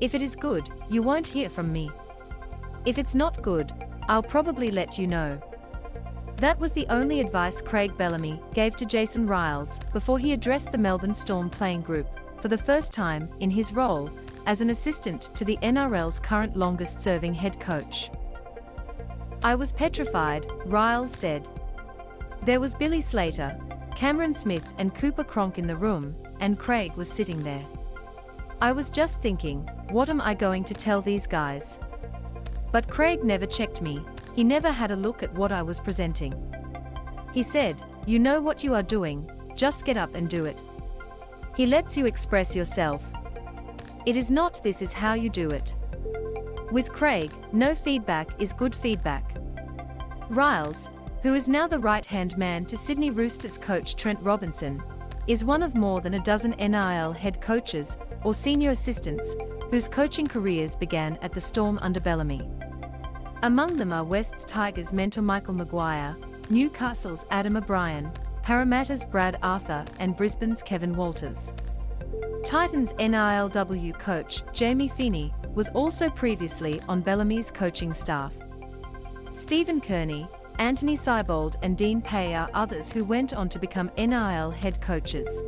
If it is good, you won't hear from me. If it's not good, I'll probably let you know. That was the only advice Craig Bellamy gave to Jason Lyles before he addressed the Melbourne Storm playing group for the first time in his role as an assistant to the NRL's current longest-serving head coach. "I was petrified," Lyles said. "There was Billy Slater, Cameron Smith and Cooper Cronk in the room, and Craig was sitting there. I was just thinking, what am I going to tell these guys? But Craig never checked me, he never had a look at what I was presenting. He said, 'You know what you are doing, just get up and do it.' He lets you express yourself. It is not 'this is how you do it.' With Craig, no feedback is good feedback." Lyles, who is now the right-hand man to Sydney Roosters coach Trent Robinson, is one of more than a dozen NRL head coaches or senior assistants whose coaching careers began at the Storm under Bellamy. Among them are West's Tigers mentor Michael Maguire, Newcastle's Adam O'Brien, Parramatta's Brad Arthur and Brisbane's Kevin Walters. Titans NRLW coach Jamie Feeney was also previously on Bellamy's coaching staff. Stephen Kearney, Anthony Seibold and Dean Pay are others who went on to become NRL head coaches.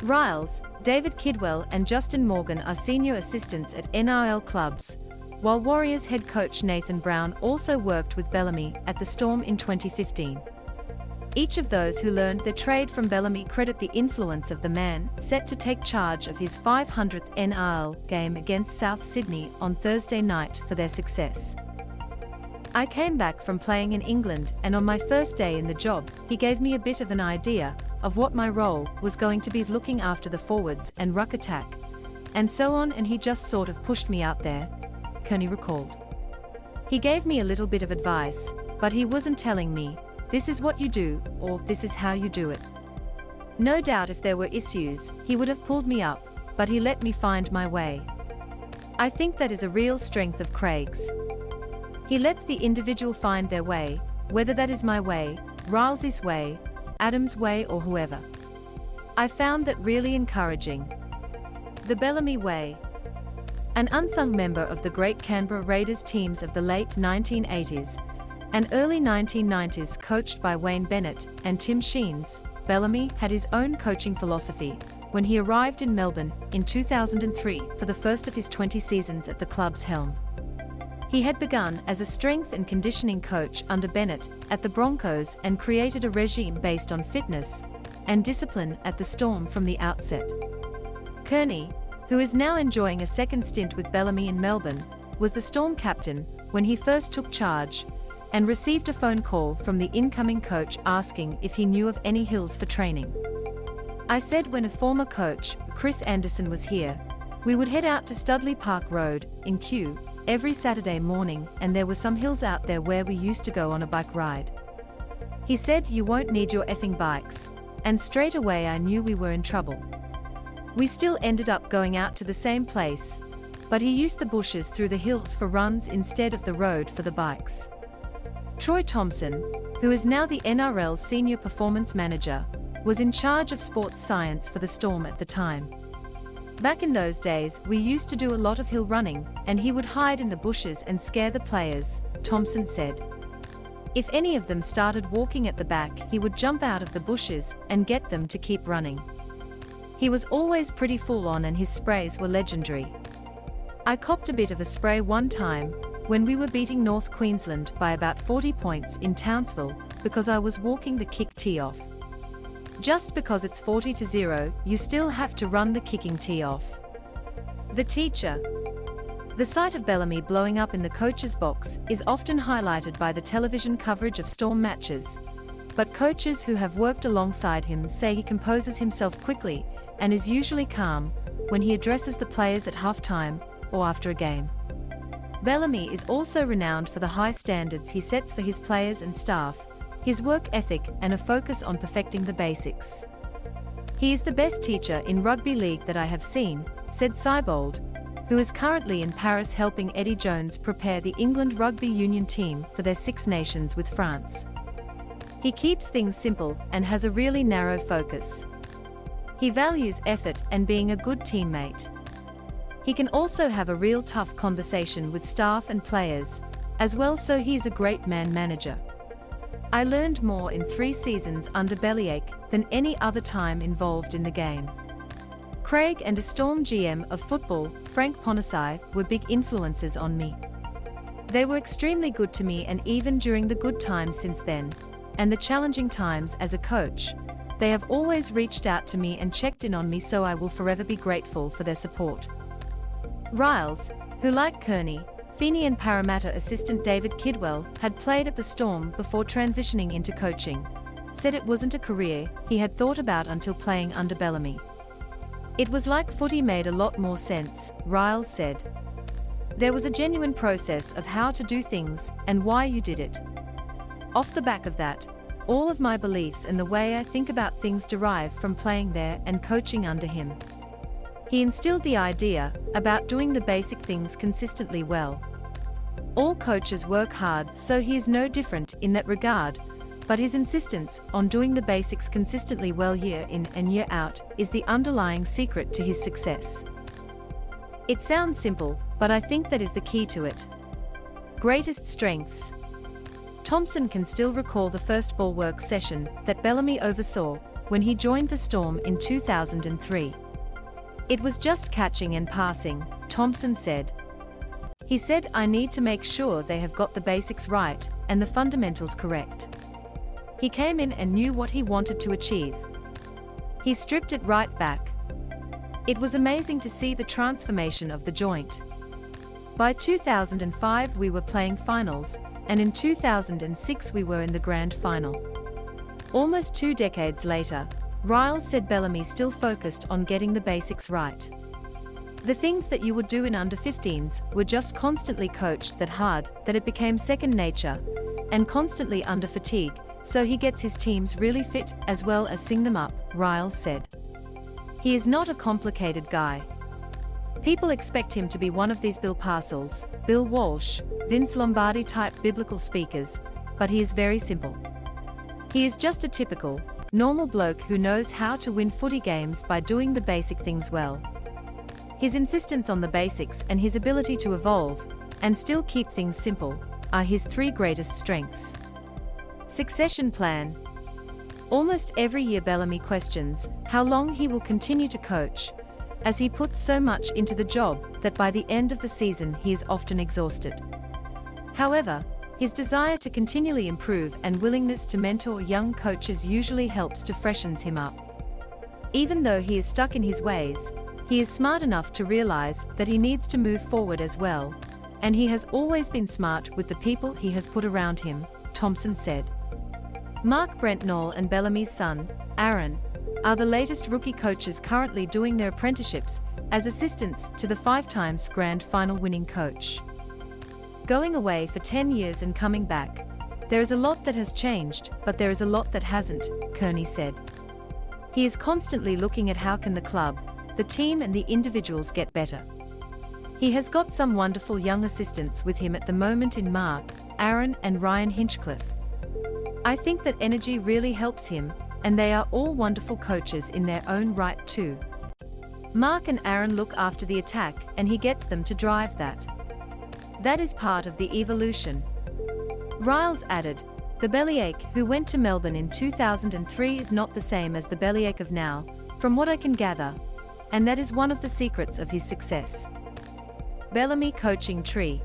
Lyles, David Kidwell and Justin Morgan are senior assistants at NRL clubs, while Warriors head coach Nathan Brown also worked with Bellamy at the Storm in 2015. Each of those who learned their trade from Bellamy credit the influence of the man set to take charge of his 500th NRL game against South Sydney on Thursday night for their success. "I came back from playing in England and on my first day in the job, he gave me a bit of an idea of what my role was going to be, looking after the forwards and ruck attack, and so on, and he just sort of pushed me out there," Kearney recalled. "He gave me a little bit of advice, but he wasn't telling me, 'This is what you do,' or 'This is how you do it.' No doubt if there were issues, he would have pulled me up, but he let me find my way. I think that is a real strength of Craig's. He lets the individual find their way, whether that is my way, Lyles' way, Adam's way or whoever. I found that really encouraging." The Bellamy way. An unsung member of the great Canberra Raiders teams of the late 1980s and early 1990s, coached by Wayne Bennett and Tim Sheens, Bellamy had his own coaching philosophy when he arrived in Melbourne in 2003 for the first of his 20 seasons at the club's helm. He had begun as a strength and conditioning coach under Bennett at the Broncos and created a regime based on fitness and discipline at the Storm from the outset. Kearney, who is now enjoying a second stint with Bellamy in Melbourne, was the Storm captain when he first took charge and received a phone call from the incoming coach asking if he knew of any hills for training. "I said when a former coach, Chris Anderson, was here, we would head out to Studley Park Road in Kew every Saturday morning, and there were some hills out there where we used to go on a bike ride. He said, 'You won't need your effing bikes,' and straight away I knew we were in trouble. We still ended up going out to the same place, but he used the bushes through the hills for runs instead of the road for the bikes." Troy Thompson, who is now the NRL's senior performance manager, was in charge of sports science for the Storm at the time. "Back in those days, we used to do a lot of hill running, and he would hide in the bushes and scare the players," Thompson said. "If any of them started walking at the back, he would jump out of the bushes and get them to keep running. He was always pretty full on and his sprays were legendary. I copped a bit of a spray one time when we were beating North Queensland by about 40 points in Townsville because I was walking the kick tee off. Just because it's 40-0, you still have to run the kicking tee off." The teacher. The sight of Bellamy blowing up in the coach's box is often highlighted by the television coverage of Storm matches, but coaches who have worked alongside him say he composes himself quickly and is usually calm when he addresses the players at halftime or after a game. Bellamy is also renowned for the high standards he sets for his players and staff, his work ethic and a focus on perfecting the basics. "He is the best teacher in rugby league that I have seen," said Seibold, who is currently in Paris helping Eddie Jones prepare the England Rugby Union team for their Six Nations with France. "He keeps things simple and has a really narrow focus. He values effort and being a good teammate. He can also have a real tough conversation with staff and players, as well, so he's a great man manager. I learned more in 3 seasons under Bellyache than any other time involved in the game. Craig and a Storm GM of football, Frank Ponasai, were big influences on me. They were extremely good to me, and even during the good times since then, and the challenging times as a coach, they have always reached out to me and checked in on me, so I will forever be grateful for their support. Ryles, who like Kearney, Feeney and Parramatta assistant David Kidwell had played at the Storm before transitioning into coaching, said it wasn't a career he had thought about until playing under Bellamy. It was like footy made a lot more sense, Ryles said. There was a genuine process of how to do things and why you did it. Off the back of that, all of my beliefs and the way I think about things derive from playing there and coaching under him. He instilled the idea about doing the basic things consistently well. All coaches work hard, so he is no different in that regard, but his insistence on doing the basics consistently well year in and year out is the underlying secret to his success. It sounds simple, but I think that is the key to it. Greatest strengths. Thompson can still recall the first ball work session that Bellamy oversaw when he joined the Storm in 2003. It was just catching and passing, Thompson said. He said, I need to make sure they have got the basics right and the fundamentals correct. He came in and knew what he wanted to achieve. He stripped it right back. It was amazing to see the transformation of the joint. By 2005 we were playing finals, and in 2006 we were in the grand final. Almost 2 decades later, Ryles said Bellamy still focused on getting the basics right. The things that you would do in under 15s were just constantly coached that hard that it became second nature, and constantly under fatigue, so he gets his teams really fit as well as sing them up, Ryles said. He is not a complicated guy. People expect him to be one of these Bill Parcells, Bill Walsh, Vince Lombardi type biblical speakers, but he is very simple. He is just a typical, normal bloke who knows how to win footy games by doing the basic things well. His insistence on the basics and his ability to evolve, and still keep things simple, are his 3 greatest strengths. Succession plan. Almost every year Bellamy questions how long he will continue to coach, as he puts so much into the job that by the end of the season he is often exhausted. However, his desire to continually improve and willingness to mentor young coaches usually helps to freshen him up. Even though he is stuck in his ways, he is smart enough to realize that he needs to move forward as well, and he has always been smart with the people he has put around him, Thompson said. Mark Brentnall and Bellamy's son, Aaron, are the latest rookie coaches currently doing their apprenticeships as assistants to the 5-times grand final winning coach. Going away for 10 years and coming back, there is a lot that has changed, but there is a lot that hasn't, Kearney said. He is constantly looking at how can the club, the team and the individuals get better. He has got some wonderful young assistants with him at the moment in Mark, Aaron and Ryan Hinchcliffe. I think that energy really helps him, and they are all wonderful coaches in their own right too. Mark and Aaron look after the attack and he gets them to drive that. That is part of the evolution. Ryles added, the Bellyache who went to Melbourne in 2003 is not the same as the Bellyache of now, from what I can gather, and that is one of the secrets of his success. Bellamy coaching tree.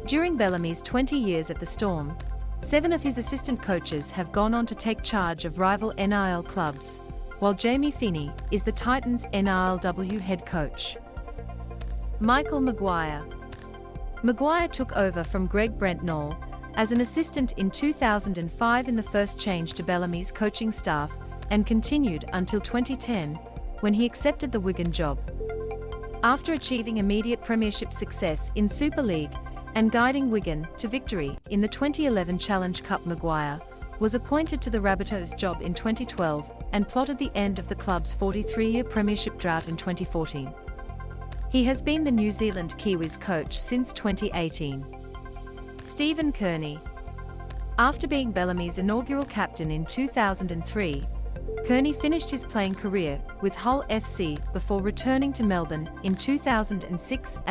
During Bellamy's 20 years at the Storm, 7 of his assistant coaches have gone on to take charge of rival NRL clubs, while Jamie Feeney is the Titans' NRLW head coach. Michael Maguire. Maguire took over from Craig Bellamy as an assistant in 2005 in the first change to Bellamy's coaching staff, and continued until 2010, when he accepted the Wigan job. After achieving immediate premiership success in Super League and guiding Wigan to victory in the 2011 Challenge Cup, Maguire was appointed to the Rabbitohs job in 2012 and plotted the end of the club's 43-year premiership drought in 2014. He has been the New Zealand Kiwis coach since 2018. Stephen Kearney. After being Bellamy's inaugural captain in 2003, Kearney finished his playing career with Hull FC before returning to Melbourne in 2006 as